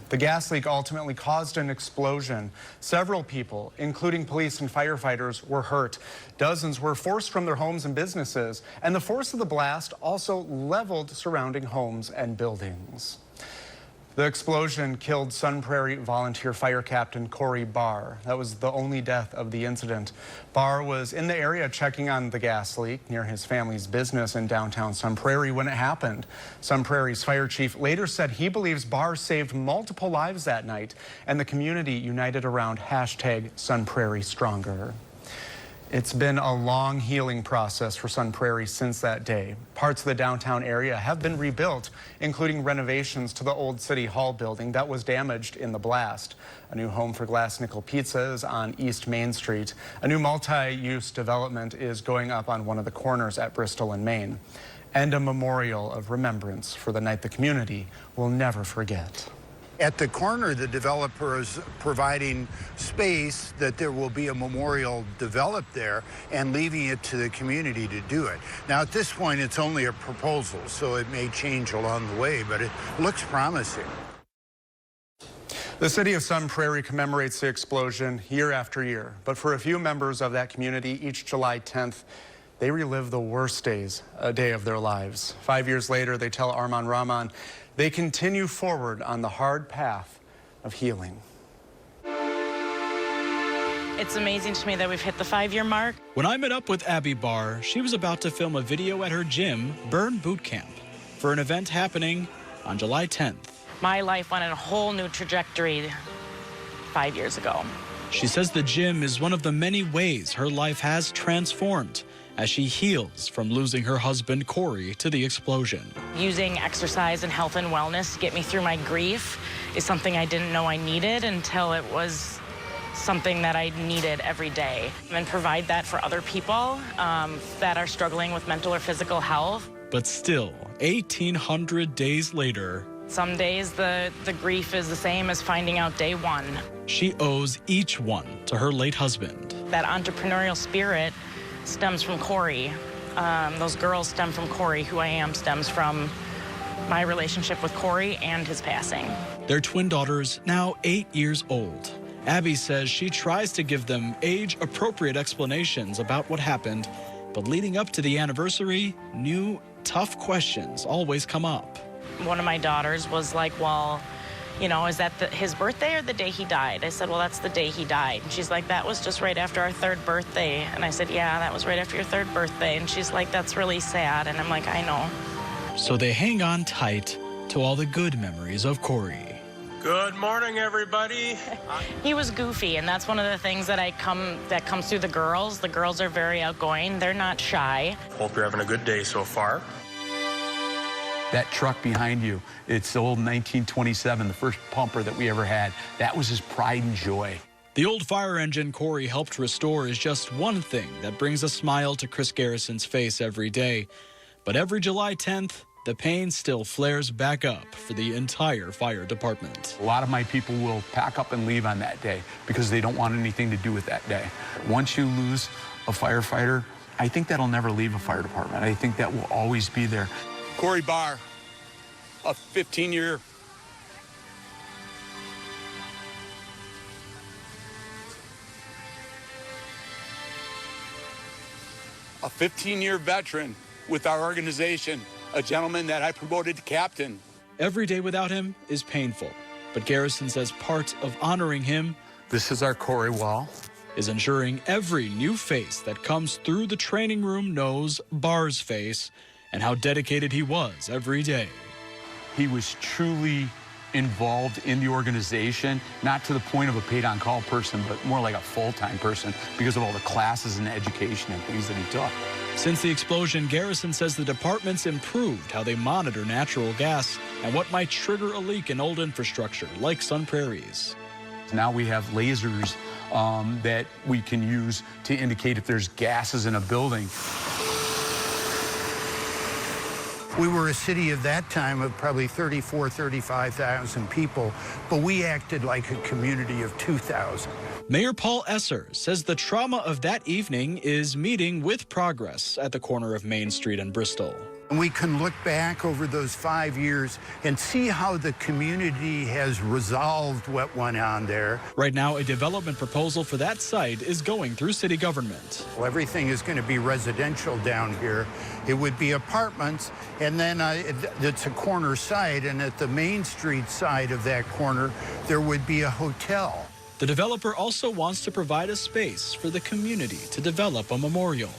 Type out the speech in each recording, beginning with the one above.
The gas leak ultimately caused an explosion. Several people, including police and firefighters, were hurt. Dozens were forced from their homes and businesses, and the force of the blast also leveled surrounding homes and buildings. The explosion killed Sun Prairie volunteer fire captain Corey Barr. That was the only death of the incident. Barr was in the area checking on the gas leak near his family's business in downtown Sun Prairie when it happened. Sun Prairie's fire chief later said he believes Barr saved multiple lives that night, and the community united around #SunPrairieStronger. It's been a long healing process for Sun Prairie since that day. Parts of the downtown area have been rebuilt, including renovations to the old City Hall building that was damaged in the blast. A new home for Glass Nickel Pizza is on East Main Street. A new multi-use development is going up on one of the corners at Bristol and Main. And a memorial of remembrance for the night the community will never forget. At the corner, the developer is providing space that there will be a memorial developed there and leaving it to the community to do it. Now, at this point, it's only a proposal, so it may change along the way, but it looks promising. The city of Sun Prairie commemorates the explosion year after year, but for a few members of that community, each July 10th, they relive the worst day of their lives. 5 years later, they tell Arman Rahman, they continue forward on the hard path of healing. It's amazing to me that we've hit the 5-year mark. When I met up with Abby Barr, she was about to film a video at her gym, Burn Boot Camp, for an event happening on July 10th. My life went in a whole new trajectory 5 years ago. She says the gym is one of the many ways her life has transformed as she heals from losing her husband, Corey, to the explosion. Using exercise and health and wellness to get me through my grief is something I didn't know I needed until it was something that I needed every day. And provide that for other people that are struggling with mental or physical health. But still, 1,800 days later, some days the grief is the same as finding out day one. She owes each one to her late husband. That entrepreneurial spirit stems from Corey. Those girls stem from Corey. Who I am stems from my relationship with Corey and his passing. Their twin daughters, now 8 years old. Abby says she tries to give them age-appropriate explanations about what happened, but leading up to the anniversary, new, tough questions always come up. One of my daughters was like, well, you know, is that his birthday or the day he died? I said, well, that's the day he died. And she's like, that was just right after our 3rd birthday. And I said, yeah, that was right after your 3rd birthday. And she's like, that's really sad. And I'm like, I know. So they hang on tight to all the good memories of Corey. Good morning, everybody. He was goofy, and that's one of the things that comes through the girls. The girls are very outgoing. They're not shy. Hope you're having a good day so far. That truck behind you, it's the old 1927, the first pumper that we ever had. That was his pride and joy. The old fire engine Corey helped restore is just one thing that brings a smile to Chris Garrison's face every day. But every July 10th, the pain still flares back up for the entire fire department. A lot of my people will pack up and leave on that day because they don't want anything to do with that day. Once you lose a firefighter, I think that'll never leave a fire department. I think that will always be there. Corey Barr, a 15-year veteran with our organization, a gentleman that I promoted to captain. Every day without him is painful, but Garrison says part of honoring him, this is our Corey wall, is ensuring every new face that comes through the training room knows Barr's face and how dedicated he was every day. He was truly involved in the organization, not to the point of a paid-on-call person, but more like a full-time person because of all the classes and education and things that he took. Since the explosion, Garrison says the department's improved how they monitor natural gas and what might trigger a leak in old infrastructure, like Sun Prairie's. Now we have lasers that we can use to indicate if there's gases in a building. We were a city of that time of probably 34,000, 35,000 people, but we acted like a community of 2,000. Mayor Paul Esser says the trauma of that evening is meeting with progress at the corner of Main Street and Bristol. And we can look back over those 5 years and see how the community has resolved what went on there. Right now, a development proposal for that site is going through city government. Well, everything is going to be residential down here. It would be apartments, and then it's a corner site, and at the Main Street side of that corner, there would be a hotel. The developer also wants to provide a space for the community to develop a memorial.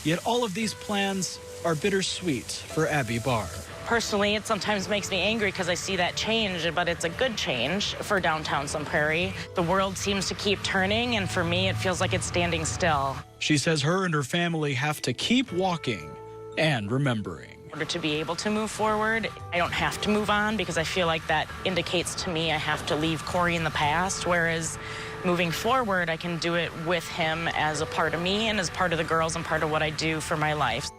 Yet all of these plans are bittersweet for Abby Barr. Personally, it sometimes makes me angry because I see that change, but it's a good change for downtown Sun Prairie. The world seems to keep turning, and for me, it feels like it's standing still. She says her and her family have to keep walking and remembering. In order to be able to move forward, I don't have to move on because I feel like that indicates to me I have to leave Corey in the past, whereas moving forward, I can do it with him as a part of me and as part of the girls and part of what I do for my life.